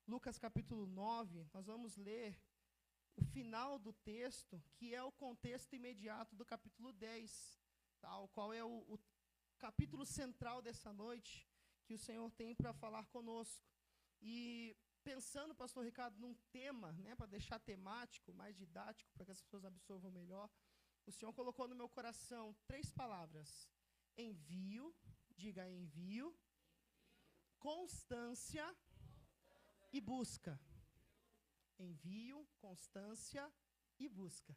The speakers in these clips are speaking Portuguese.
Lucas capítulo 9, nós vamos ler o final do texto, que é o contexto imediato do capítulo 10, tá? O qual é o capítulo central dessa noite, que o Senhor tem para falar conosco. E pensando, pastor Ricardo, num tema, né, para deixar temático, mais didático, para que as pessoas absorvam melhor, o Senhor colocou no meu coração 3 palavras: envio, diga envio, constância e busca. Envio, constância e busca.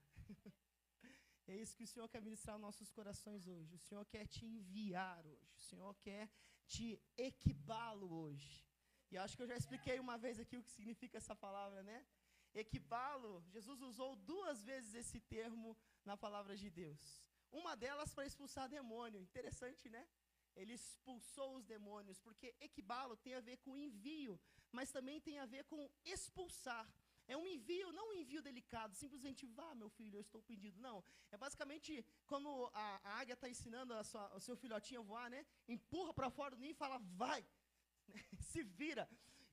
É isso que o Senhor quer ministrar aos nossos corações hoje. O Senhor quer te enviar hoje. O Senhor quer te equipá-lo hoje. E acho que eu já expliquei uma vez aqui o que significa essa palavra, né? Equipá-lo, Jesus usou 2 vezes esse termo na palavra de Deus. Uma delas para expulsar demônio. Interessante, né? Ele expulsou os demônios, porque equibá-lo tem a ver com envio, mas também tem a ver com expulsar. É um envio, não um envio delicado, simplesmente vá, meu filho, eu estou pedindo. Não, é basicamente como a águia está ensinando o seu filhotinho a voar, né? Empurra para fora do ninho e fala, vai, se vira.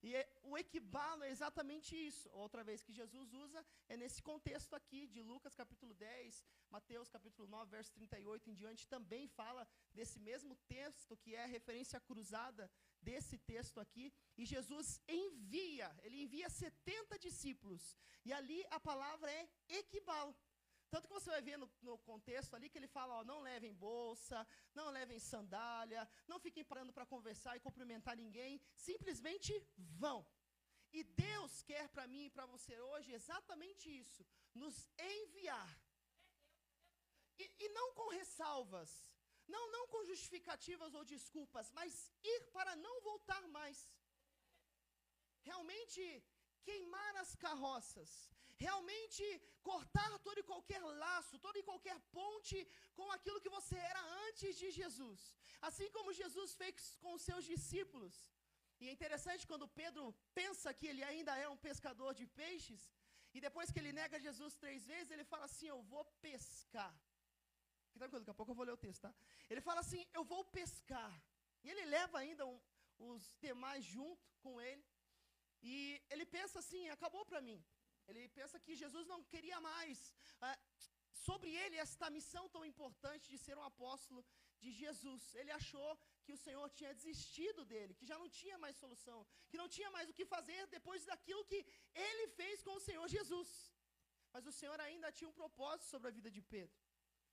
E o equibalo é exatamente isso. Outra vez que Jesus usa é nesse contexto aqui de Lucas capítulo 10, Mateus capítulo 9, verso 38 em diante, também fala desse mesmo texto, que é a referência cruzada desse texto aqui. E Jesus envia, ele envia 70 discípulos. E ali a palavra é equibalo. Tanto que você vai ver no contexto ali que ele fala, ó, não levem bolsa, não levem sandália, não fiquem parando para conversar e cumprimentar ninguém, simplesmente vão. E Deus quer para mim e para você hoje exatamente isso, nos enviar. E não com ressalvas, não com justificativas ou desculpas, mas ir para não voltar mais. Realmente queimar as carroças, realmente cortar todo e qualquer laço, toda e qualquer ponte com aquilo que você era antes de Jesus. Assim como Jesus fez com os seus discípulos. E é interessante quando Pedro pensa que ele ainda é um pescador de peixes, e depois que ele nega Jesus 3 vezes, ele fala assim, eu vou pescar. Fique tranquilo, daqui a pouco eu vou ler o texto, tá? Ele fala assim, eu vou pescar. E ele leva ainda os demais junto com ele. E ele pensa assim, acabou para mim. Ele pensa que Jesus não queria mais sobre ele esta missão tão importante de ser um apóstolo de Jesus. Ele achou que o Senhor tinha desistido dele, que já não tinha mais solução, que não tinha mais o que fazer depois daquilo que ele fez com o Senhor Jesus. Mas o Senhor ainda tinha um propósito sobre a vida de Pedro.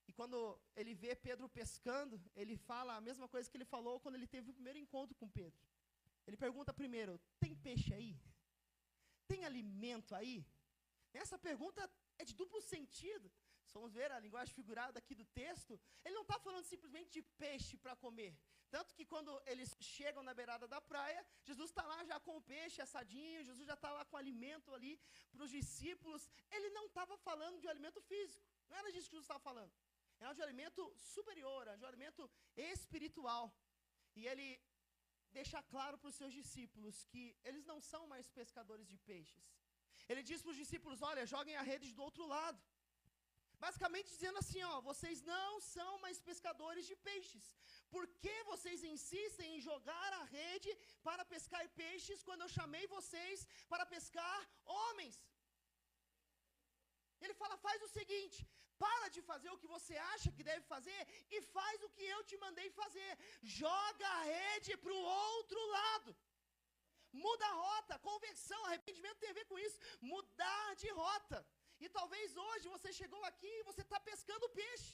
E quando ele vê Pedro pescando, ele fala a mesma coisa que ele falou quando ele teve o primeiro encontro com Pedro. Ele pergunta primeiro, tem peixe aí? Tem alimento aí? Essa pergunta é de duplo sentido. Se vamos ver a linguagem figurada aqui do texto, ele não está falando simplesmente de peixe para comer. Tanto que quando eles chegam na beirada da praia, Jesus está lá já com o peixe assadinho, Jesus já está lá com alimento ali para os discípulos. Ele não estava falando de um alimento físico. Não era disso que Jesus estava falando. Era de um alimento superior, era de um alimento espiritual. E ele deixar claro para os seus discípulos que eles não são mais pescadores de peixes. Ele diz para os discípulos, olha, joguem a rede do outro lado. Basicamente dizendo assim, ó, vocês não são mais pescadores de peixes. Por que vocês insistem em jogar a rede para pescar peixes quando eu chamei vocês para pescar homens? Ele fala, faz o seguinte, para de fazer o que você acha que deve fazer e faz o que eu te mandei fazer. Joga a rede para o outro lado. Muda a rota, conversão, arrependimento tem a ver com isso. Mudar de rota. E talvez hoje você chegou aqui e você está pescando peixe.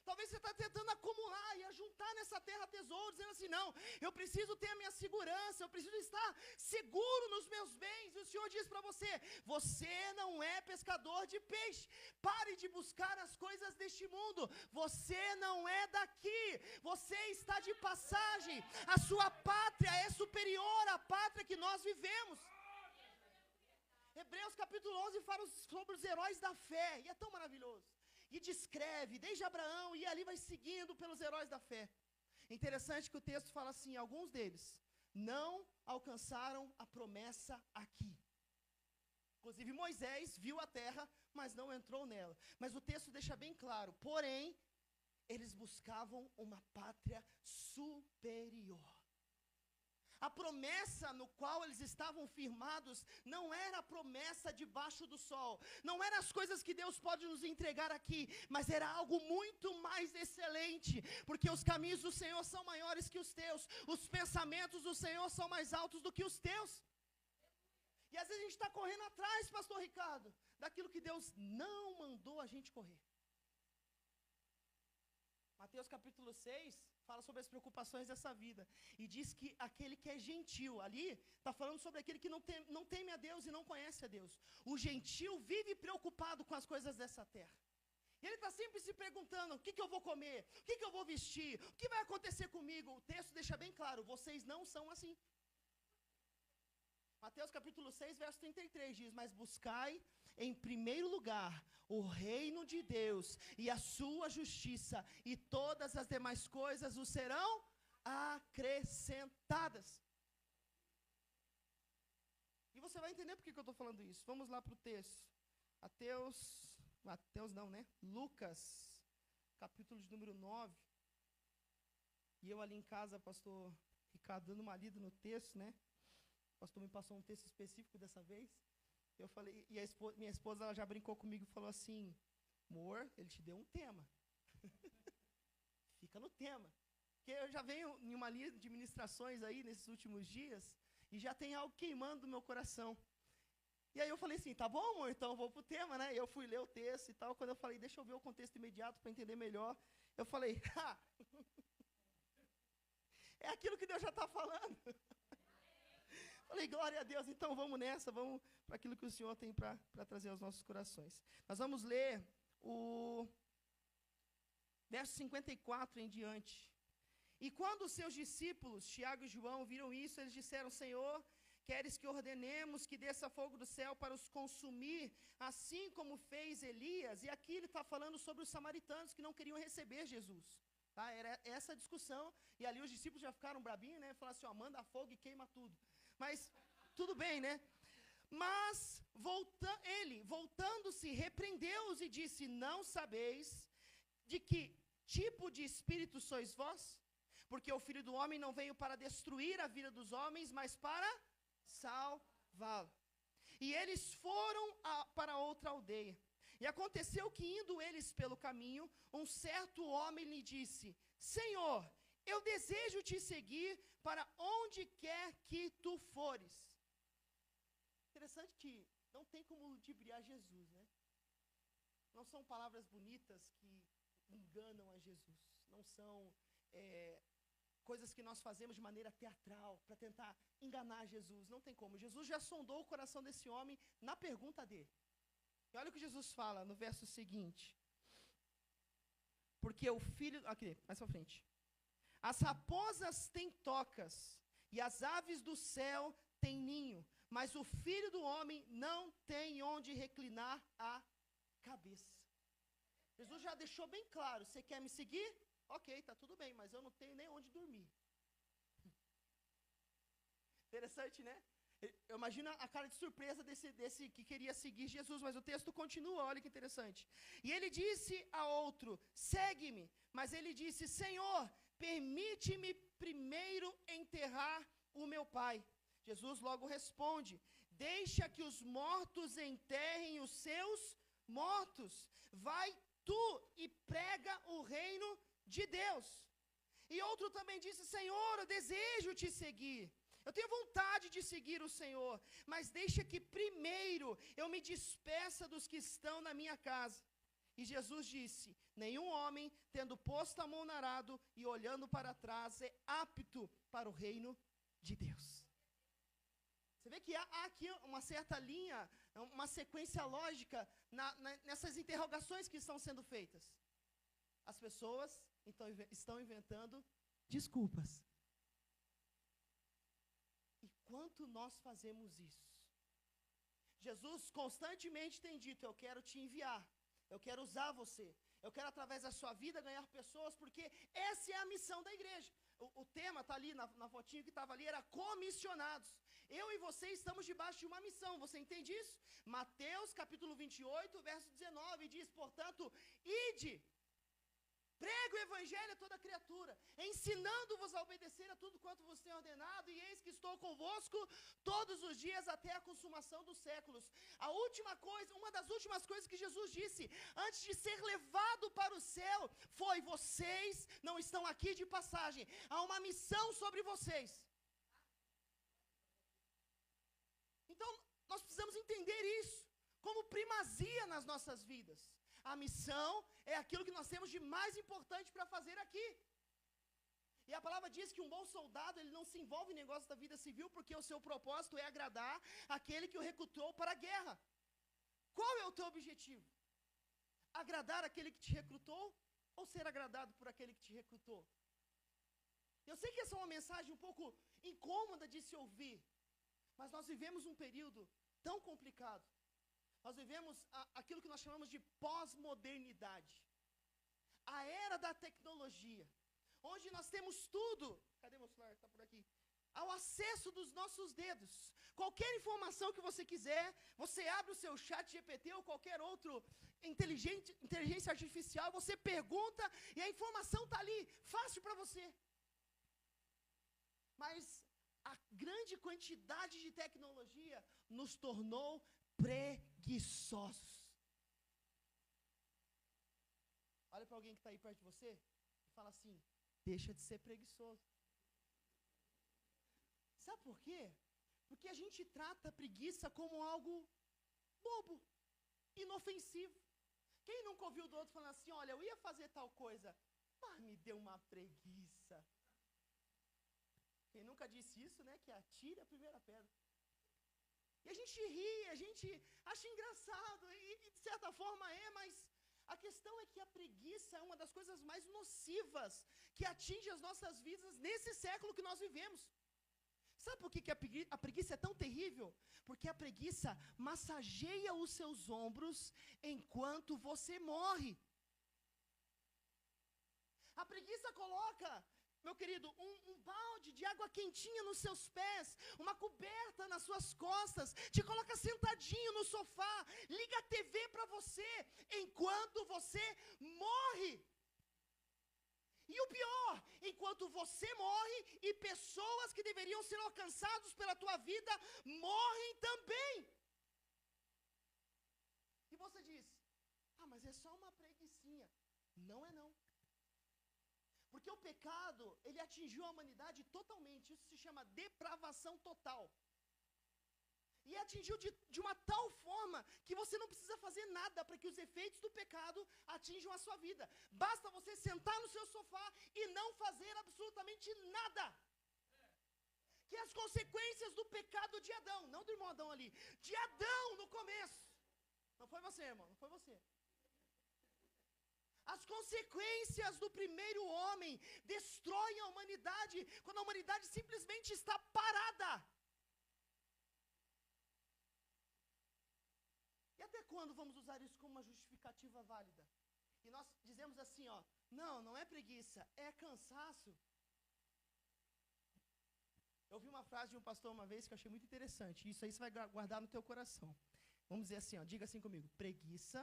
Talvez você está tentando acumular e ajuntar nessa terra tesouros, dizendo assim, não, eu preciso ter a minha segurança, eu preciso estar seguro nos meus bens. E o Senhor diz para você, você não é pescador de peixe. Pare de buscar as coisas deste mundo. Você não é daqui. Você está de passagem. A sua pátria é superior à pátria que nós vivemos. Hebreus capítulo 11 fala sobre os heróis da fé, e é tão maravilhoso. E descreve, desde Abraão, e ali vai seguindo pelos heróis da fé. Interessante que o texto fala assim, alguns deles não alcançaram a promessa aqui. Inclusive Moisés viu a terra, mas não entrou nela. Mas o texto deixa bem claro, porém, eles buscavam uma pátria superior. A promessa no qual eles estavam firmados não era a promessa debaixo do sol, não eram as coisas que Deus pode nos entregar aqui, mas era algo muito mais excelente, porque os caminhos do Senhor são maiores que os teus, os pensamentos do Senhor são mais altos do que os teus. E às vezes a gente está correndo atrás, pastor Ricardo, daquilo que Deus não mandou a gente correr. Mateus capítulo 6 fala sobre as preocupações dessa vida. E diz que aquele que é gentil, ali está falando sobre aquele que não teme a Deus e não conhece a Deus. O gentil vive preocupado com as coisas dessa terra. E ele está sempre se perguntando, o que eu vou comer? O que eu vou vestir? O que vai acontecer comigo? O texto deixa bem claro, vocês não são assim. Mateus capítulo 6, verso 33 diz, mas buscai em primeiro lugar o reino de Deus e a sua justiça, e todas as demais coisas os serão acrescentadas. E você vai entender por que eu estou falando isso. Vamos lá para o texto. Lucas, capítulo de número 9. E eu ali em casa, pastor Ricardo, dando uma lida no texto, né? O pastor me passou um texto específico dessa vez. Eu falei, e minha esposa ela já brincou comigo e falou assim, amor, ele te deu um tema. Fica no tema. Porque eu já venho em uma linha de ministrações aí nesses últimos dias, e já tem algo queimando no meu coração. E aí eu falei assim, tá bom, amor, então eu vou pro tema, né? E eu fui ler o texto e tal. Quando eu falei, deixa eu ver o contexto imediato para entender melhor, eu falei, é aquilo que Deus já está falando. Falei, glória a Deus, então vamos nessa, vamos para aquilo que o Senhor tem para trazer aos nossos corações. Nós vamos ler o verso 54 em diante. E quando os seus discípulos, Tiago e João, viram isso, eles disseram, Senhor, queres que ordenemos que desça fogo do céu para os consumir, assim como fez Elias? E aqui ele está falando sobre os samaritanos que não queriam receber Jesus. Tá? Era essa a discussão, e ali os discípulos já ficaram brabinhos, né? Falaram assim, ó, manda fogo e queima tudo. Mas, tudo bem, né? Mas, voltando-se, repreendeu-os e disse, não sabeis de que tipo de espírito sois vós? Porque o Filho do Homem não veio para destruir a vida dos homens, mas para salvá-la. E eles foram para outra aldeia. E aconteceu que, indo eles pelo caminho, um certo homem lhe disse, Senhor, eu desejo te seguir para onde quer que tu fores. Interessante que não tem como ludibriar Jesus, né? Não são palavras bonitas que enganam a Jesus. Não são coisas que nós fazemos de maneira teatral para tentar enganar Jesus. Não tem como. Jesus já sondou o coração desse homem na pergunta dele. E olha o que Jesus fala no verso seguinte. Porque o filho... Aqui, mais pra frente. As raposas têm tocas, e as aves do céu têm ninho, mas o Filho do Homem não tem onde reclinar a cabeça. Jesus já deixou bem claro, você quer me seguir? Ok, tá tudo bem, mas eu não tenho nem onde dormir. Interessante, né? Eu imagino a cara de surpresa desse que queria seguir Jesus, mas o texto continua, olha que interessante. E ele disse a outro, segue-me, mas ele disse, Senhor, permite-me primeiro enterrar o meu pai. Jesus logo responde, deixa que os mortos enterrem os seus mortos. Vai tu e prega o reino de Deus. E outro também disse, Senhor, eu desejo te seguir. Eu tenho vontade de seguir o Senhor, mas deixa que primeiro eu me despeça dos que estão na minha casa. E Jesus disse, nenhum homem, tendo posto a mão no arado e olhando para trás, é apto para o reino de Deus. Você vê que há aqui uma certa linha, uma sequência lógica nessas interrogações que estão sendo feitas. As pessoas então, estão inventando desculpas. E quanto nós fazemos isso? Jesus constantemente tem dito, eu quero te enviar, eu quero usar você, eu quero através da sua vida ganhar pessoas, porque essa é a missão da igreja. O tema está ali, na fotinho que estava ali, era comissionados. Eu e você estamos debaixo de uma missão, você entende isso? Mateus capítulo 28, verso 19, diz, portanto, ide. Prego o evangelho a toda criatura, ensinando-vos a obedecer a tudo quanto vos tenho ordenado, e eis que estou convosco todos os dias até a consumação dos séculos. A última coisa, uma das últimas coisas que Jesus disse, antes de ser levado para o céu, foi: vocês não estão aqui de passagem, há uma missão sobre vocês. Então, nós precisamos entender isso como primazia nas nossas vidas. A missão é aquilo que nós temos de mais importante para fazer aqui. E a palavra diz que um bom soldado, ele não se envolve em negócios da vida civil, porque o seu propósito é agradar aquele que o recrutou para a guerra. Qual é o teu objetivo? Agradar aquele que te recrutou ou ser agradado por aquele que te recrutou? Eu sei que essa é uma mensagem um pouco incômoda de se ouvir, mas nós vivemos um período tão complicado. Nós vivemos aquilo que nós chamamos de pós-modernidade. A era da tecnologia, onde nós temos tudo. Cadê meu celular? Está por aqui. Ao acesso dos nossos dedos. Qualquer informação que você quiser, você abre o seu chat GPT ou qualquer outro inteligência artificial, você pergunta e a informação está ali, fácil para você. Mas a grande quantidade de tecnologia nos tornou preguiçosos. Olha para alguém que está aí perto de você e fala assim: deixa de ser preguiçoso. Sabe por quê? Porque a gente trata a preguiça como algo bobo, inofensivo. Quem nunca ouviu do outro falando assim: olha, eu ia fazer tal coisa, mas me deu uma preguiça. Quem nunca disse isso, né? Que atire a primeira pedra. E a gente ri, a gente acha engraçado, e de certa forma mas a questão é que a preguiça é uma das coisas mais nocivas que atinge as nossas vidas nesse século que nós vivemos. Sabe por que a preguiça é tão terrível? Porque a preguiça massageia os seus ombros enquanto você morre. A preguiça coloca, meu querido, um balde de água quentinha nos seus pés, uma coberta nas suas costas, te coloca sentadinho no sofá, liga a TV para você, enquanto você morre. E o pior, enquanto você morre e pessoas que deveriam ser alcançadas pela tua vida morrem também. E você diz: ah, mas é só uma preguicinha. Não é não. Porque o pecado, ele atingiu a humanidade totalmente. Isso se chama depravação total. E atingiu de uma tal forma que você não precisa fazer nada para que os efeitos do pecado atinjam a sua vida. Basta você sentar no seu sofá e não fazer absolutamente nada. Que as consequências do pecado de Adão, não do irmão Adão ali, de Adão no começo. Não foi você, irmão, não foi você. As consequências do primeiro homem destroem a humanidade quando a humanidade simplesmente está parada. E até quando vamos usar isso como uma justificativa válida? E nós dizemos assim, ó, não é preguiça, é cansaço. Eu ouvi uma frase de um pastor uma vez que eu achei muito interessante. Isso aí você vai guardar no teu coração. Vamos dizer assim, ó, diga assim comigo: preguiça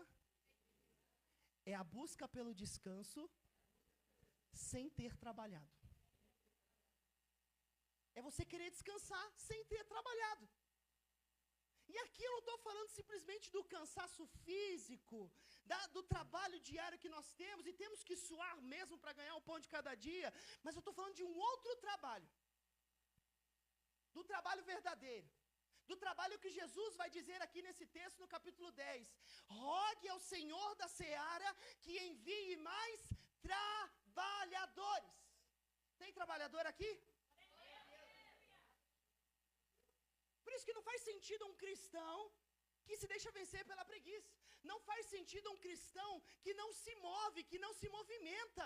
é a busca pelo descanso sem ter trabalhado. É você querer descansar sem ter trabalhado. E aqui eu não estou falando simplesmente do cansaço físico, do trabalho diário que nós temos, e temos que suar mesmo para ganhar o pão de cada dia, mas eu estou falando de um outro trabalho. Do trabalho verdadeiro. Do trabalho que Jesus vai dizer aqui nesse texto no capítulo 10. Rogue ao Senhor da seara que envie mais trabalhadores. Tem trabalhador aqui? Por isso que não faz sentido um cristão que se deixa vencer pela preguiça. Não faz sentido um cristão que não se move, que não se movimenta.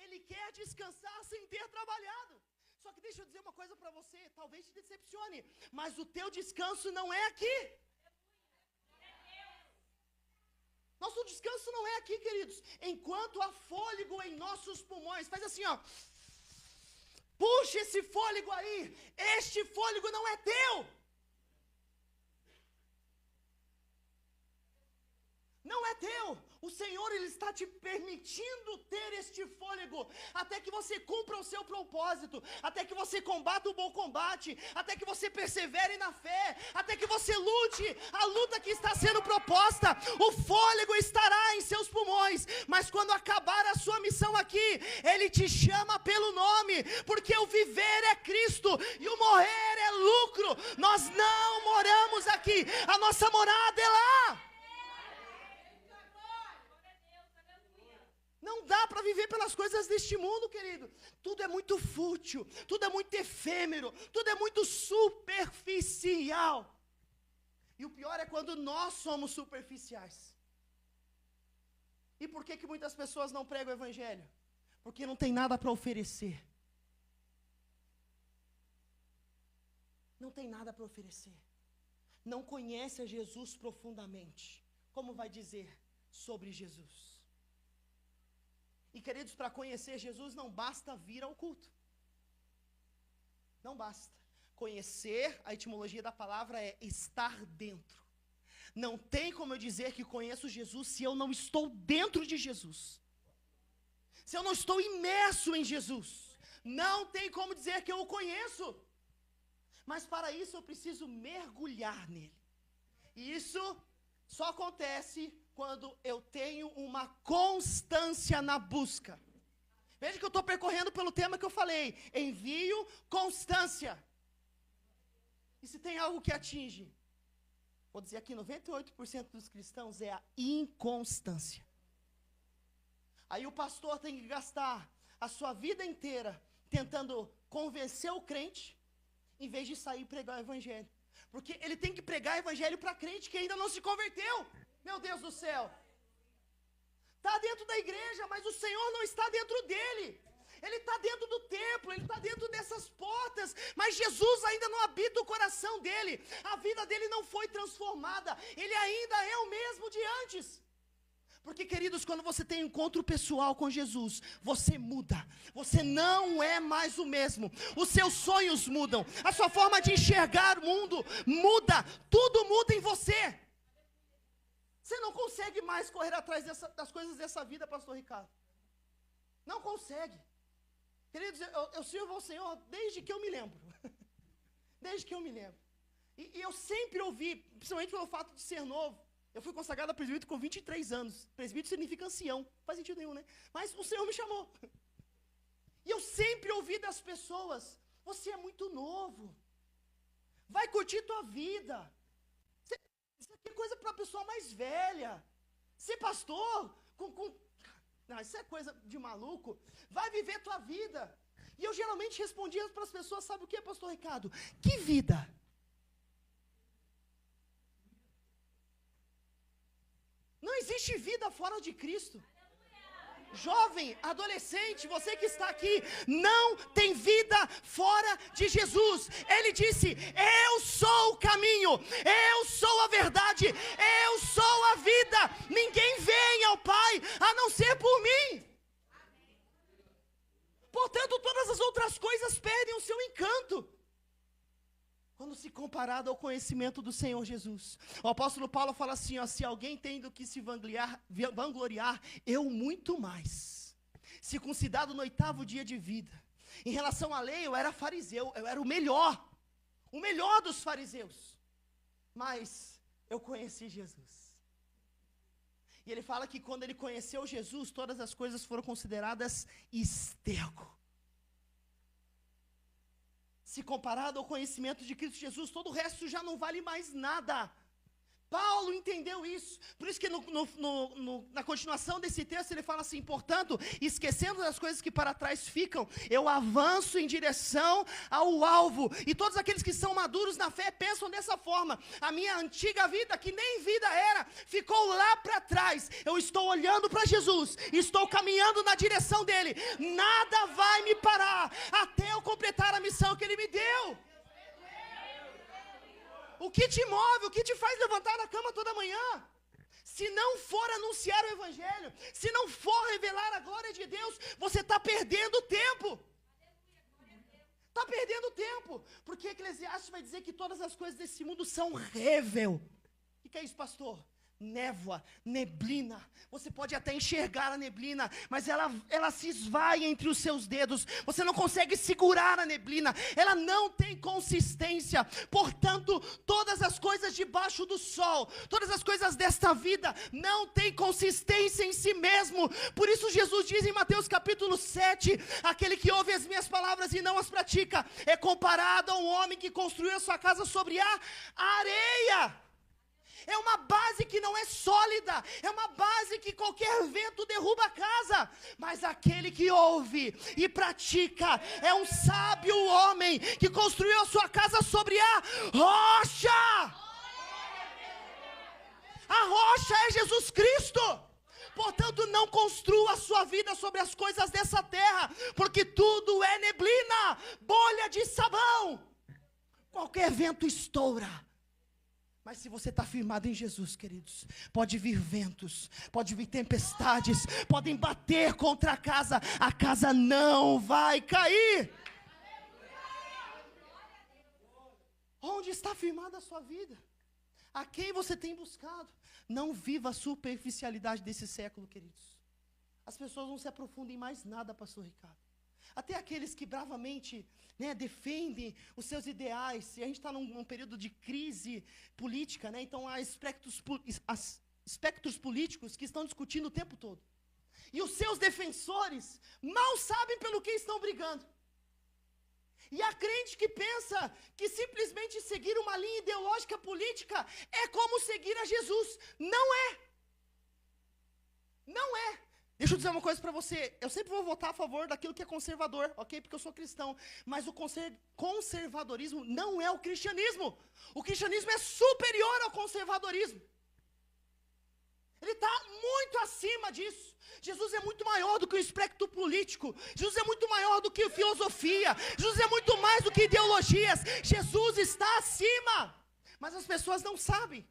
Ele quer descansar sem ter trabalhado. Só que deixa eu dizer uma coisa para você, talvez te decepcione, mas o teu descanso não é aqui. Nosso descanso não é aqui, queridos. Enquanto há fôlego em nossos pulmões, faz assim, ó. Puxa esse fôlego aí. Este fôlego não é teu. Não é teu. O Senhor, Ele está te permitindo ter este fôlego, até que você cumpra o seu propósito, até que você combata o bom combate, até que você persevere na fé, até que você lute a luta que está sendo proposta. O fôlego estará em seus pulmões, mas quando acabar a sua missão aqui, Ele te chama pelo nome, porque o viver é Cristo e o morrer é lucro. Nós não moramos aqui, a nossa morada é lá. Não dá para viver pelas coisas deste mundo, querido. Tudo é muito fútil, tudo é muito efêmero, tudo é muito superficial. E o pior é quando nós somos superficiais. E por que muitas pessoas não pregam o evangelho? Porque não tem nada para oferecer. Não tem nada para oferecer. Não conhece a Jesus profundamente. Como vai dizer sobre Jesus? E queridos, para conhecer Jesus não basta vir ao culto. Não basta. Conhecer, a etimologia da palavra é estar dentro. Não tem como eu dizer que conheço Jesus se eu não estou dentro de Jesus. Se eu não estou imerso em Jesus. Não tem como dizer que eu o conheço. Mas para isso eu preciso mergulhar nele. E isso só acontece quando eu tenho uma constância na busca. Veja que eu estou percorrendo pelo tema que eu falei. Envio, constância. E se tem algo que atinge? Vou dizer aqui, 98% dos cristãos é a inconstância. Aí o pastor tem que gastar a sua vida inteira tentando convencer o crente, em vez de sair e pregar o evangelho. Porque ele tem que pregar o evangelho para crente que ainda não se converteu. Meu Deus do céu. Está dentro da igreja, mas o Senhor não está dentro dele. Ele está dentro do templo, ele está dentro dessas portas, mas Jesus ainda não habita o coração dele. A vida dele não foi transformada. Ele ainda é o mesmo de antes. Porque, queridos, quando você tem um encontro pessoal com Jesus, você muda. Você não é mais o mesmo. Os seus sonhos mudam. A sua forma de enxergar o mundo muda. Tudo muda em você. Você não consegue mais correr atrás das coisas dessa vida, pastor Ricardo. Não consegue. Queridos, eu sirvo ao Senhor desde que eu me lembro. Desde que eu me lembro. E eu sempre ouvi, principalmente pelo fato de ser novo. Eu fui consagrado a presbítero com 23 anos. Presbítero significa ancião. Não faz sentido nenhum, né? Mas o Senhor me chamou. E eu sempre ouvi das pessoas: você é muito novo. Vai curtir tua vida. Isso aqui é coisa para a pessoa mais velha. Ser pastor, não, isso é coisa de maluco. Vai viver tua vida. E eu geralmente respondia para as pessoas, sabe o que, pastor Ricardo? Que vida? Não existe vida fora de Cristo. Jovem, adolescente, você que está aqui, não tem vida fora de Jesus. Ele disse: eu sou o caminho, eu sou a verdade, eu sou a vida. Ninguém vem ao Pai a não ser por mim. Portanto, todas as outras coisas perdem o seu encanto quando se comparado ao conhecimento do Senhor Jesus. O apóstolo Paulo fala assim, ó: se alguém tem do que se vangloriar, eu muito mais. Circuncidado no 8º dia de vida. Em relação à lei, eu era fariseu, eu era o melhor dos fariseus. Mas eu conheci Jesus. E ele fala que quando ele conheceu Jesus, todas as coisas foram consideradas esterco. Se comparado ao conhecimento de Cristo Jesus, todo o resto já não vale mais nada. Paulo entendeu isso. Por isso que na continuação desse texto ele fala assim: portanto, esquecendo das coisas que para trás ficam, eu avanço em direção ao alvo. E todos aqueles que são maduros na fé pensam dessa forma: a minha antiga vida, que nem vida era, ficou lá para trás. Eu estou olhando para Jesus, estou caminhando na direção dele. Nada vai me parar até eu completar a missão que ele me deu. O que te move, o que te faz levantar da cama toda manhã? Se não for anunciar o evangelho, se não for revelar a glória de Deus, você está perdendo tempo. Está perdendo tempo. Porque Eclesiastes vai dizer que todas as coisas desse mundo são rével. O que é isso, pastor? névoa, neblina. Você pode até enxergar a neblina, mas ela se esvai entre os seus dedos. Você não consegue segurar a neblina. Ela não tem consistência. Portanto, todas as coisas debaixo do sol, todas as coisas desta vida, não tem consistência em si mesmo. Por isso Jesus diz em Mateus capítulo 7, aquele que ouve as minhas palavras e não as pratica, é comparado a um homem que construiu a sua casa sobre a areia. É uma base que não é sólida, é uma base que qualquer vento derruba a casa, mas aquele que ouve e pratica é um sábio homem que construiu a sua casa sobre a rocha. A rocha é Jesus Cristo. Portanto, não construa a sua vida sobre as coisas dessa terra, porque tudo é neblina, bolha de sabão. Qualquer vento estoura. Mas se você está firmado em Jesus, queridos, pode vir ventos, pode vir tempestades, podem bater contra a casa não vai cair. Onde está firmada a sua vida? A quem você tem buscado? Não viva a superficialidade desse século, queridos. As pessoas não se aprofundam em mais nada, pastor Ricardo. Até aqueles que bravamente, defendem os seus ideais, e a gente está num período de crise política, então há espectros políticos que estão discutindo o tempo todo. E os seus defensores mal sabem pelo que estão brigando. E há crente que pensa que simplesmente seguir uma linha ideológica política é como seguir a Jesus. Não é. Não é. Deixa eu dizer uma coisa para você, eu sempre vou votar a favor daquilo que é conservador, ok? Porque eu sou cristão, mas o conservadorismo não é o cristianismo. O cristianismo é superior ao conservadorismo. Ele está muito acima disso. Jesus é muito maior do que o espectro político. Jesus é muito maior do que filosofia. Jesus é muito mais do que ideologias. Jesus está acima. Mas as pessoas não sabem.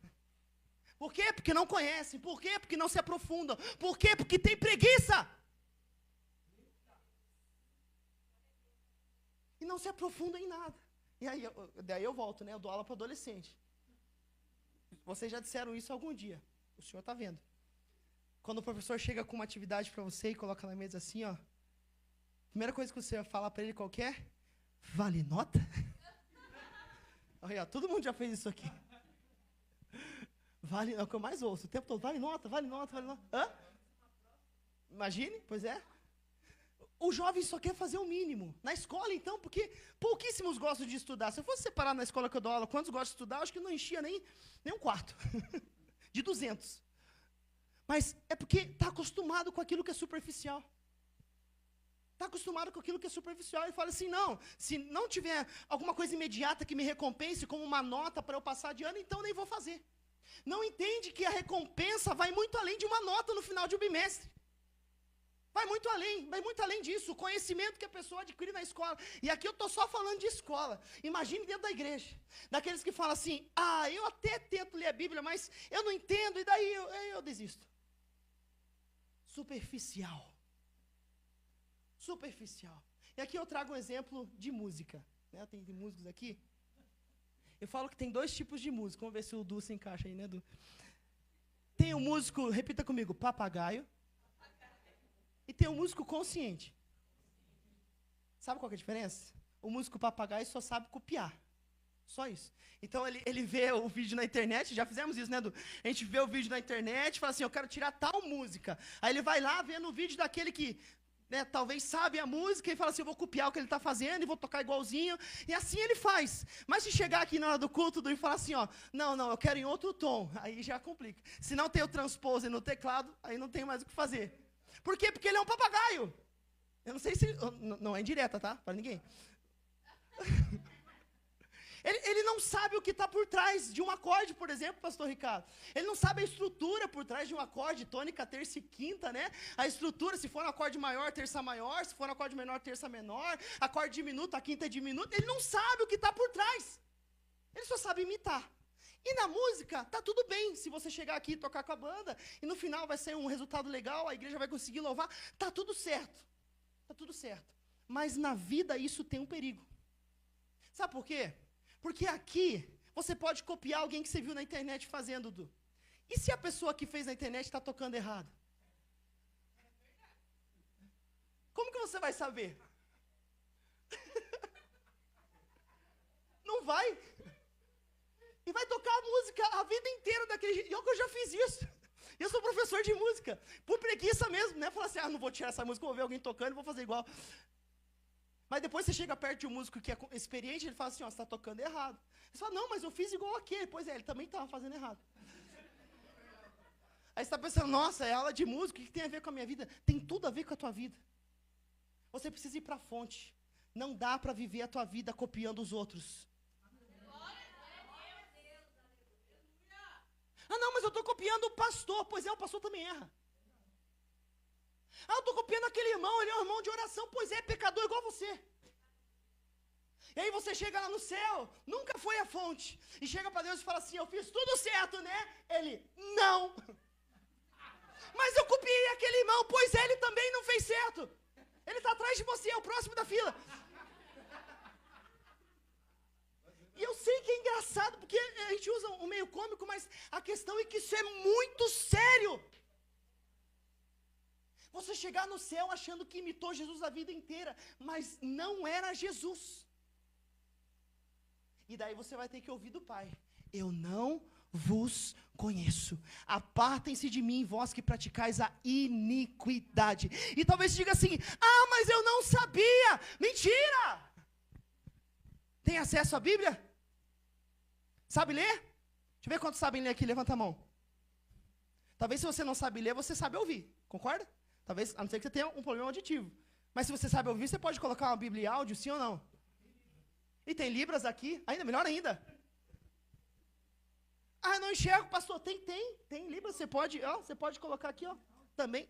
Por quê? Porque não conhecem. Por quê? Porque não se aprofundam. Por quê? Porque tem preguiça. E não se aprofundam em nada. E aí, daí eu volto, eu dou aula para adolescente. Vocês já disseram isso algum dia. O senhor está vendo. Quando o professor chega com uma atividade para você e coloca na mesa assim, a primeira coisa que você vai falar para ele qual que é? Vale nota? Olha, todo mundo já fez isso aqui. Vale, é o que eu mais ouço o tempo todo. Vale nota, vale nota, vale nota. Hã? Imagine, pois é. O jovem só quer fazer o mínimo. Na escola, então, porque pouquíssimos gostam de estudar. Se eu fosse separar na escola que eu dou aula, quantos gostam de estudar, eu acho que não enchia nem um quarto. De 200. Mas é porque está acostumado com aquilo que é superficial. Está acostumado com aquilo que é superficial. E fala assim, não, se não tiver alguma coisa imediata que me recompense como uma nota para eu passar de ano, então nem vou fazer. Não entende que a recompensa vai muito além de uma nota no final de um bimestre. Vai muito além disso. O conhecimento que a pessoa adquire na escola. E aqui eu estou só falando de escola. Imagine dentro da igreja. Daqueles que falam assim, eu até tento ler a Bíblia, mas eu não entendo, e daí eu desisto. Superficial. Superficial. E aqui eu trago um exemplo de música. Tem músicos aqui. Eu falo que tem 2 tipos de música. Vamos ver se o Du se encaixa aí, Du? Tem o músico, repita comigo, papagaio. E tem o músico consciente. Sabe qual que é a diferença? O músico papagaio só sabe copiar. Só isso. Então ele vê o vídeo na internet, já fizemos isso, Du? A gente vê o vídeo na internet e fala assim, eu quero tirar tal música. Aí ele vai lá vendo o vídeo daquele que talvez sabe a música e fala assim, eu vou copiar o que ele está fazendo e vou tocar igualzinho. E assim ele faz. Mas se chegar aqui na hora do culto e falar assim, não, eu quero em outro tom, aí já complica. Se não tem o transpose no teclado, aí não tem mais o que fazer. Por quê? Porque ele é um papagaio. Eu não sei se... Não é indireta, tá? Para ninguém. Ele não sabe o que está por trás de um acorde, por exemplo, pastor Ricardo. Ele não sabe a estrutura por trás de um acorde, tônica, terça e quinta, A estrutura, se for um acorde maior, terça maior, se for um acorde menor, terça menor, acorde diminuto, a quinta é diminuto. Ele não sabe o que está por trás. Ele só sabe imitar. E na música, tá tudo bem. Se você chegar aqui e tocar com a banda, e no final vai ser um resultado legal, a igreja vai conseguir louvar, tá tudo certo. Tá tudo certo. Mas na vida isso tem um perigo. Sabe por quê? Porque aqui, você pode copiar alguém que você viu na internet fazendo, Du. E se a pessoa que fez na internet está tocando errado? Como que você vai saber? Não vai. E vai tocar a música a vida inteira daquele jeito. E eu já fiz isso. Eu sou professor de música. Por preguiça mesmo, né? Falar assim, não vou tirar essa música, vou ver alguém tocando e vou fazer igual. Mas depois você chega perto de um músico que é experiente, ele fala assim, você está tocando errado. Você fala, não, mas eu fiz igual aquele. Pois é, ele também estava fazendo errado. Aí você está pensando, nossa, é aula de música, o que tem a ver com a minha vida? Tem tudo a ver com a tua vida. Você precisa ir para a fonte. Não dá para viver a tua vida copiando os outros. Não, mas eu estou copiando o pastor. Pois é, o pastor também erra. Eu estou copiando aquele irmão, ele é um irmão de oração. Pois é, pecador igual você. E aí você chega lá no céu, nunca foi à fonte. E chega para Deus e fala assim, eu fiz tudo certo, né? Ele, não. Mas eu copiei aquele irmão. Pois é, ele também não fez certo. Ele está atrás de você, é o próximo da fila. E eu sei que é engraçado, porque a gente usa um meio cômico, mas a questão é que isso é muito sério. Você chegar no céu achando que imitou Jesus a vida inteira, mas não era Jesus. E daí você vai ter que ouvir do Pai, eu não vos conheço. Apartem-se de mim, vós que praticais a iniquidade. E talvez diga assim, mas eu não sabia. Mentira! Tem acesso à Bíblia? Sabe ler? Deixa eu ver quantos sabem ler aqui, levanta a mão. Talvez se você não sabe ler, você sabe ouvir, concorda? Talvez, a não ser que você tenha um problema auditivo. Mas se você sabe ouvir, você pode colocar uma Bíblia em áudio, sim ou não? E tem Libras aqui, ainda melhor ainda. Não enxergo, pastor. Tem Libras, você pode colocar aqui, também.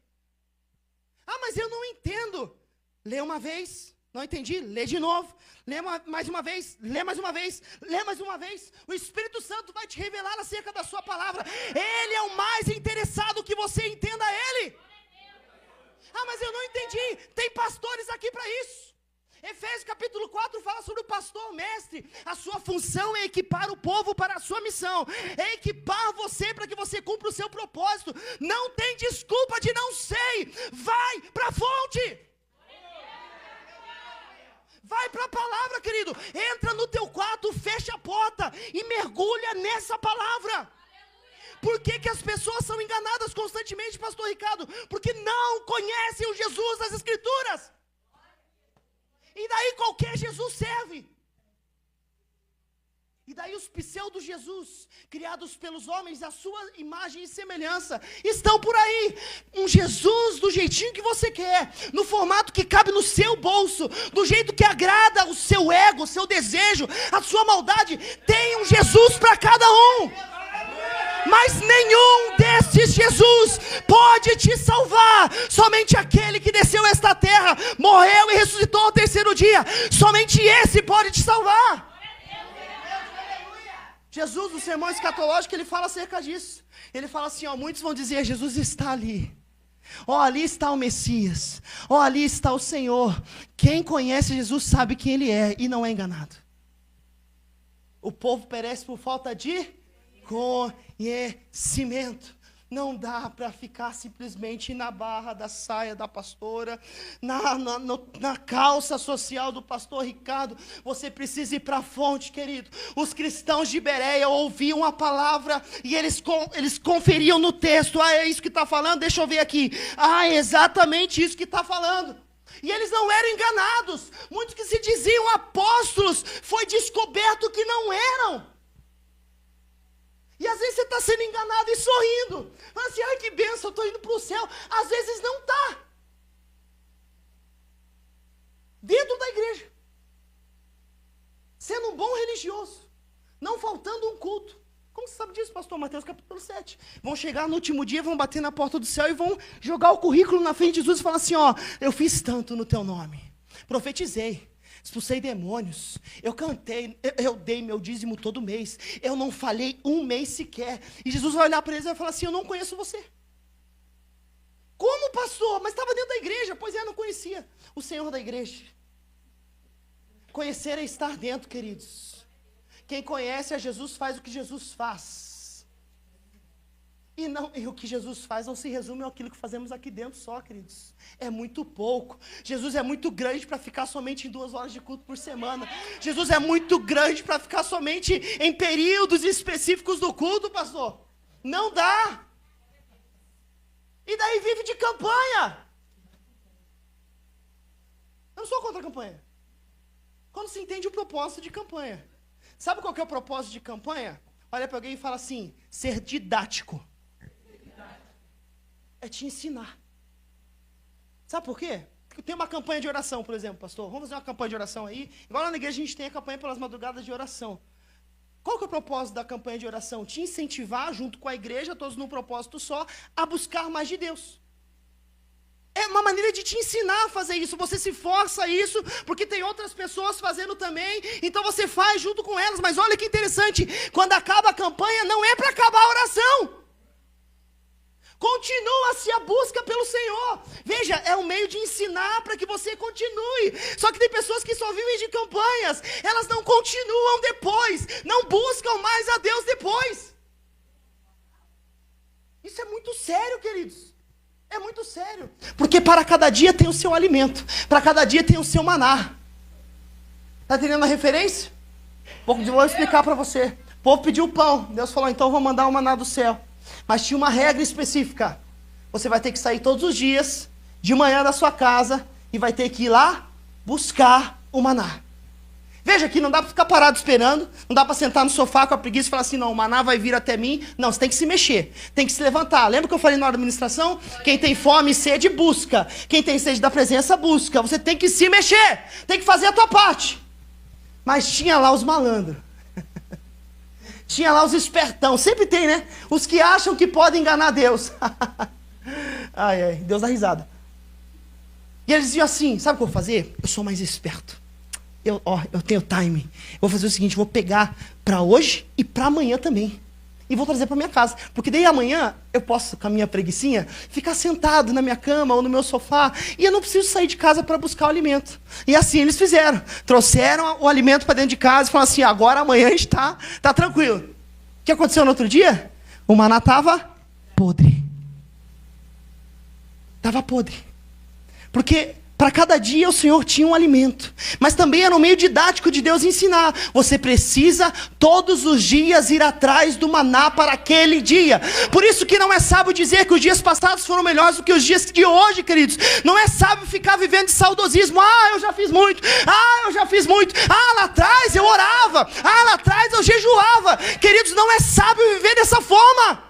Mas eu não entendo. Lê uma vez. Não entendi? Lê de novo. Lê mais uma vez. Lê mais uma vez. Lê mais uma vez. O Espírito Santo vai te revelar acerca da sua palavra. Ele é o mais interessado que você entenda Ele. Mas eu não entendi. Tem pastores aqui para isso. Efésios capítulo 4 fala sobre o pastor mestre. A sua função é equipar o povo para a sua missão. É equipar você para que você cumpra o seu propósito. Não tem desculpa de não sei. Vai para a fonte. Vai para a palavra, querido. Entra no teu quarto, fecha a porta e mergulha nessa palavra. Por que as pessoas são enganadas constantemente, pastor Ricardo? Porque não conhecem o Jesus das Escrituras. E daí qualquer Jesus serve. E daí os pseudo-Jesus, criados pelos homens, à sua imagem e semelhança, estão por aí. Um Jesus do jeitinho que você quer, no formato que cabe no seu bolso, do jeito que agrada o seu ego, o seu desejo, a sua maldade. Tem um Jesus para cada um. Mas nenhum desses Jesus pode te salvar. Somente aquele que desceu esta terra, morreu e ressuscitou ao terceiro dia. Somente esse pode te salvar. Jesus, no sermão escatológico, ele fala acerca disso. Ele fala assim, muitos vão dizer, Jesus está ali. Ali está o Messias. Ali está o Senhor. Quem conhece Jesus sabe quem Ele é e não é enganado. O povo perece por falta de conhecimento. Não dá para ficar simplesmente na barra da saia da pastora, na calça social do pastor Ricardo. Você precisa ir para a fonte, querido. Os cristãos de Bereia ouviam a palavra e eles conferiam no texto. É isso que está falando? Deixa eu ver aqui. É exatamente isso que está falando. E eles não eram enganados. Muitos que se diziam apóstolos, foi descoberto que não eram. E às vezes você está sendo enganado e sorrindo. Fala assim, que bênção, eu estou indo para o céu. Às vezes não está. Dentro da igreja. Sendo um bom religioso. Não faltando um culto. Como você sabe disso, pastor? Mateus capítulo 7. Vão chegar no último dia, vão bater na porta do céu e vão jogar o currículo na frente de Jesus e falar assim, eu fiz tanto no teu nome. Profetizei. Expulsei demônios, eu cantei, eu dei meu dízimo todo mês, eu não falhei um mês sequer. E Jesus vai olhar para eles e vai falar assim, eu não conheço você. Como, pastor? Mas estava dentro da igreja. Pois não conhecia o Senhor da igreja. Conhecer é estar dentro, queridos. Quem conhece a Jesus faz o que Jesus faz. E o que Jesus faz não se resume àquilo que fazemos aqui dentro só, queridos. É muito pouco. Jesus é muito grande para ficar somente em 2 horas de culto por semana. Jesus é muito grande para ficar somente em períodos específicos do culto, pastor. Não dá. E daí vive de campanha. Eu não sou contra a campanha. Quando se entende o propósito de campanha. Sabe qual que é o propósito de campanha? Olha para alguém e fala assim, ser didático. É te ensinar. Sabe por quê? Tem uma campanha de oração, por exemplo, pastor. Vamos fazer uma campanha de oração aí. Igual lá na igreja a gente tem a campanha pelas madrugadas de oração. Qual que é o propósito da campanha de oração? Te incentivar, junto com a igreja, todos num propósito só, a buscar mais de Deus. É uma maneira de te ensinar a fazer isso. Você se força a isso, porque tem outras pessoas fazendo também. Então você faz junto com elas. Mas olha que interessante. Quando acaba a campanha, não é para acabar a oração. Continua-se a busca pelo Senhor. Veja, é um meio de ensinar para que você continue. Só que tem pessoas que só vivem de campanhas. Elas não continuam depois. Não buscam mais a Deus depois. Isso é muito sério, queridos. É muito sério. Porque para cada dia tem o seu alimento. Para cada dia tem o seu maná. Está entendendo a referência? Vou explicar para você. O povo pediu pão. Deus falou, então vou mandar o maná do céu. Mas tinha uma regra específica. Você vai ter que sair todos os dias, de manhã da sua casa, e vai ter que ir lá buscar o maná. Veja que não dá para ficar parado esperando, não dá para sentar no sofá com a preguiça e falar assim, não, o maná vai vir até mim. Não, você tem que se mexer, tem que se levantar. Lembra que eu falei na hora da administração? Quem tem fome e sede, busca. Quem tem sede da presença, busca. Você tem que se mexer, tem que fazer a tua parte. Mas tinha lá os malandros. Tinha lá os espertão, sempre tem, né? Os que acham que podem enganar Deus. Ai, ai, Deus dá risada. E eles diziam assim, sabe o que eu vou fazer? Eu sou mais esperto. Eu tenho time. Eu vou fazer o seguinte, vou pegar para hoje e para amanhã também. E vou trazer para minha casa. Porque daí amanhã eu posso, com a minha preguicinha, ficar sentado na minha cama ou no meu sofá. E eu não preciso sair de casa para buscar o alimento. E assim eles fizeram. Trouxeram o alimento para dentro de casa e falaram assim, agora amanhã a gente tá tranquilo. O que aconteceu no outro dia? O maná estava podre. Estava podre. Porque para cada dia o Senhor tinha um alimento. Mas também era um meio didático de Deus ensinar. Você precisa todos os dias ir atrás do maná para aquele dia. Por isso que não é sábio dizer que os dias passados foram melhores do que os dias de hoje, queridos. Não é sábio ficar vivendo de saudosismo. Ah, eu já fiz muito. Ah, eu já fiz muito. Ah, lá atrás eu orava. Ah, lá atrás eu jejuava. Queridos, não é sábio viver dessa forma.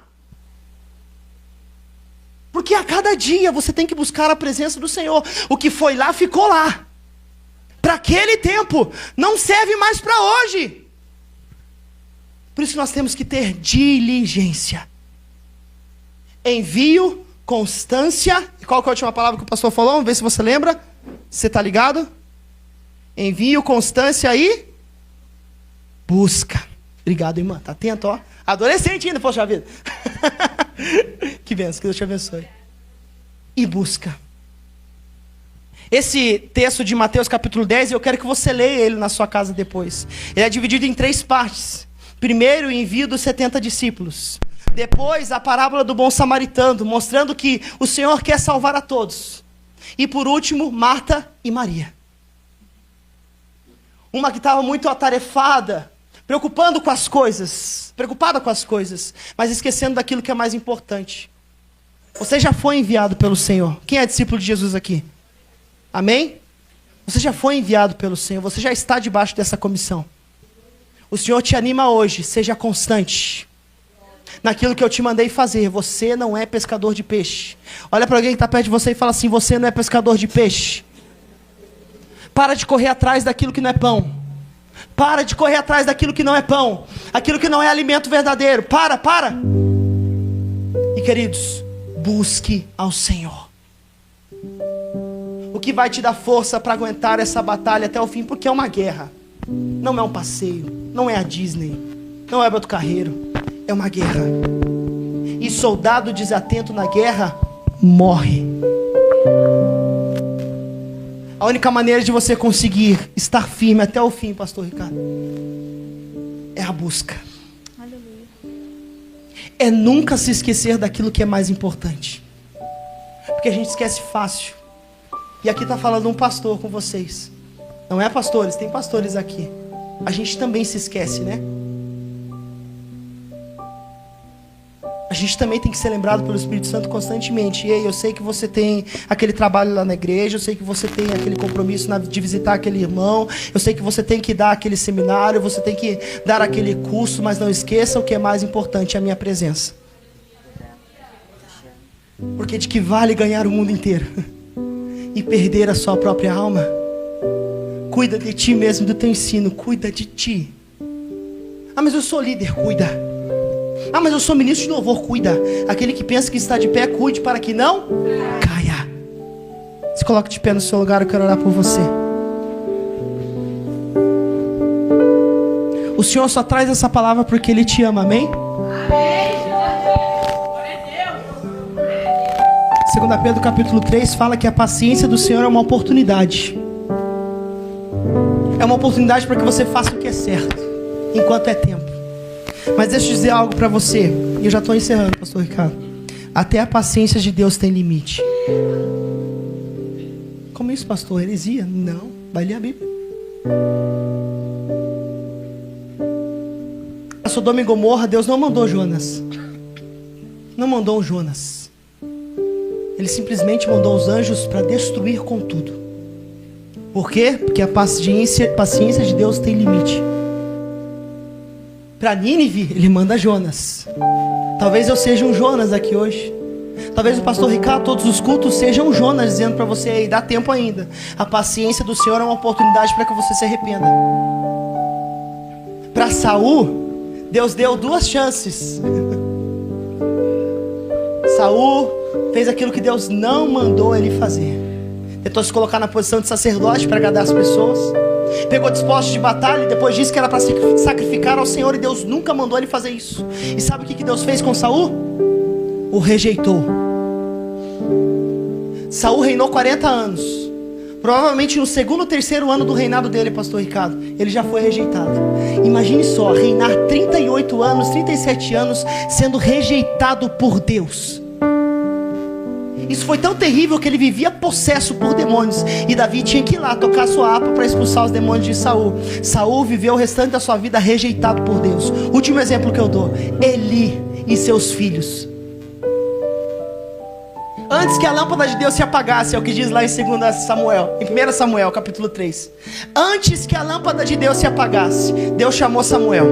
Porque a cada dia você tem que buscar a presença do Senhor. O que foi lá, ficou lá. Para aquele tempo. Não serve mais para hoje. Por isso que nós temos que ter diligência. Envio, constância. Qual que é a última palavra que o pastor falou? Vamos ver se você lembra. Você está ligado? Envio, constância e busca. Obrigado, irmã. Está atento, ó. Adolescente ainda, poxa vida. Que benção, que Deus te abençoe. E busca. Esse texto de Mateus capítulo 10, eu quero que você leia ele na sua casa depois. Ele é dividido em 3 partes. Primeiro, o envio dos 70 discípulos. Depois, a parábola do bom samaritano, mostrando que o Senhor quer salvar a todos. E por último, Marta e Maria. Uma que estava muito atarefada, preocupada com as coisas, mas esquecendo daquilo que é mais importante. Você já foi enviado pelo Senhor. Quem é discípulo de Jesus aqui? Amém? Você já foi enviado pelo Senhor, você já está debaixo dessa comissão. O Senhor te anima hoje, seja constante naquilo que eu te mandei fazer. Você não é pescador de peixe. Olha para alguém que está perto de você e fala assim, você não é pescador de peixe. Para de correr atrás daquilo que não é pão. Para de correr atrás daquilo que não é pão. Aquilo que não é alimento verdadeiro. Para. E queridos, busque ao Senhor. O que vai te dar força para aguentar essa batalha até o fim, porque é uma guerra. Não é um passeio, não é a Disney, não é Beto Carreiro, é uma guerra. E soldado desatento na guerra morre. A única maneira de você conseguir estar firme até o fim, pastor Ricardo, é a busca. Aleluia. é nunca se esquecer daquilo que é mais importante. Porque a gente esquece fácil. E aqui está falando um pastor com vocês. Não é pastores, tem pastores aqui. A gente também se esquece, né? A gente também tem que ser lembrado pelo Espírito Santo constantemente. Ei, eu sei que você tem aquele trabalho lá na igreja, eu sei que você tem aquele compromisso de visitar aquele irmão, eu sei que você tem que dar aquele seminário, você tem que dar aquele curso, mas não esqueça o que é mais importante, a minha presença. Porque de que vale ganhar o mundo inteiro e perder a sua própria alma? Cuida de ti mesmo, do teu ensino, cuida de ti. Ah, mas eu sou líder, cuida. Ah, mas eu sou ministro de louvor, cuida. Aquele que pensa que está de pé, cuide para que não caia. Se coloque de pé no seu lugar, eu quero orar por você. O Senhor só traz essa palavra porque Ele te ama, amém? 2 Pedro capítulo 3 fala que a paciência do Senhor é uma oportunidade. É uma oportunidade para que você faça o que é certo, enquanto é tempo. Mas deixa eu dizer algo para você. E eu já estou encerrando, pastor Ricardo. Até a paciência de Deus tem limite. Como isso, pastor? Heresia? Não, vai ler a Bíblia. A Sodoma e Gomorra, Deus não mandou Jonas. Não mandou Jonas. Ele simplesmente mandou os anjos para destruir com tudo. Por quê? Porque a paciência de Deus tem limite. Para Nínive, Ele manda Jonas. Talvez eu seja um Jonas aqui hoje. Talvez o pastor Ricardo, todos os cultos sejam Jonas dizendo para você, aí, dá tempo ainda. A paciência do Senhor é uma oportunidade para que você se arrependa. Para Saul, Deus deu 2 chances. Saul fez aquilo que Deus não mandou ele fazer. Tentou se colocar na posição de sacerdote para agradar as pessoas. Pegou despojos de batalha e depois disse que era para sacrificar ao Senhor, e Deus nunca mandou ele fazer isso. E sabe o que Deus fez com Saul? O rejeitou. Saul reinou 40 anos. Provavelmente no 2º ou 3º ano do reinado dele, pastor Ricardo, ele já foi rejeitado. Imagine só, reinar 38 anos, 37 anos, sendo rejeitado por Deus. Isso foi tão terrível que ele vivia possesso por demônios. E Davi tinha que ir lá tocar sua harpa para expulsar os demônios de Saul. Saul viveu o restante da sua vida rejeitado por Deus. Último exemplo que eu dou: Eli e seus filhos. Antes que a lâmpada de Deus se apagasse, é o que diz lá em 2 Samuel, em 1 Samuel capítulo 3. Antes que a lâmpada de Deus se apagasse, Deus chamou Samuel.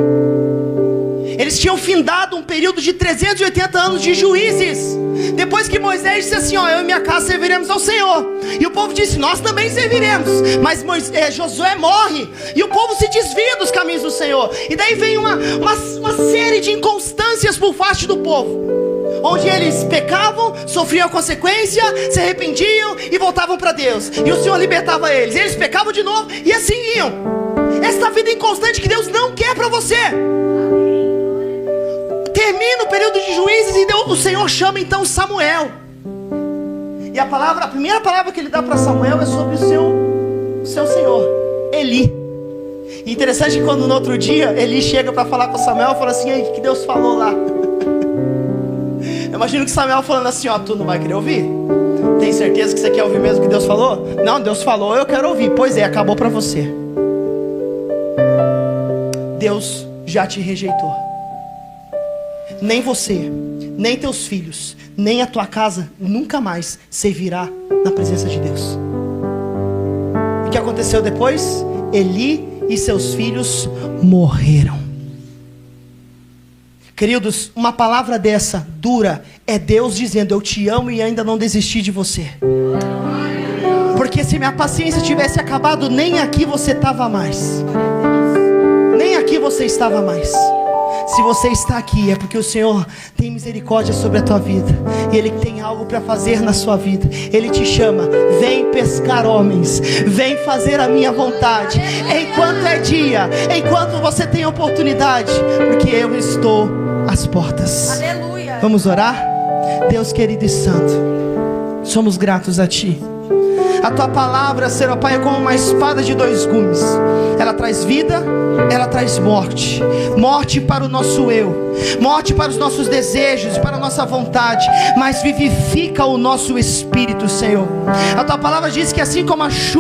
Eles tinham findado um período de 380 anos de juízes. Depois que Moisés disse assim, ó, eu e minha casa serviremos ao Senhor. E o povo disse, nós também serviremos. Mas Josué morre. E o povo se desvia dos caminhos do Senhor. E daí vem uma série de inconstâncias por parte do povo, onde eles pecavam, sofriam a consequência, se arrependiam e voltavam para Deus. E o Senhor libertava eles. Eles pecavam de novo e assim iam. Esta vida inconstante que Deus não quer para você. Termina o período de juízes e o Senhor chama então Samuel. E a primeira palavra que ele dá para Samuel é sobre o seu senhor, Eli. E interessante que quando no outro dia Eli chega para falar com Samuel, fala assim, aí, o que Deus falou lá? Eu imagino que Samuel falando assim, ó, tu não vai querer ouvir? Tem certeza que você quer ouvir mesmo o que Deus falou? Não, Deus falou, eu quero ouvir. Pois é, acabou para você. Deus já te rejeitou. Nem você, nem teus filhos, nem a tua casa nunca mais servirá na presença de Deus. O que aconteceu depois? Eli e seus filhos morreram. Queridos, uma palavra dessa dura é Deus dizendo, eu te amo e ainda não desisti de você. Porque se minha paciência tivesse acabado, nem aqui você estava mais. Nem aqui você estava mais. Se você está aqui é porque o Senhor tem misericórdia sobre a tua vida. E Ele tem algo para fazer na sua vida. Ele te chama, vem pescar homens, vem fazer a minha vontade, enquanto é dia, enquanto você tem oportunidade, porque eu estou às portas. Aleluia. Vamos orar? Deus querido e santo, somos gratos a Ti. A tua palavra, Senhor Pai, é como uma espada de 2 gumes. Ela traz vida, ela traz morte. Morte para o nosso eu, morte para os nossos desejos, para a nossa vontade, mas vivifica o nosso espírito, Senhor. A tua palavra diz que assim como a chuva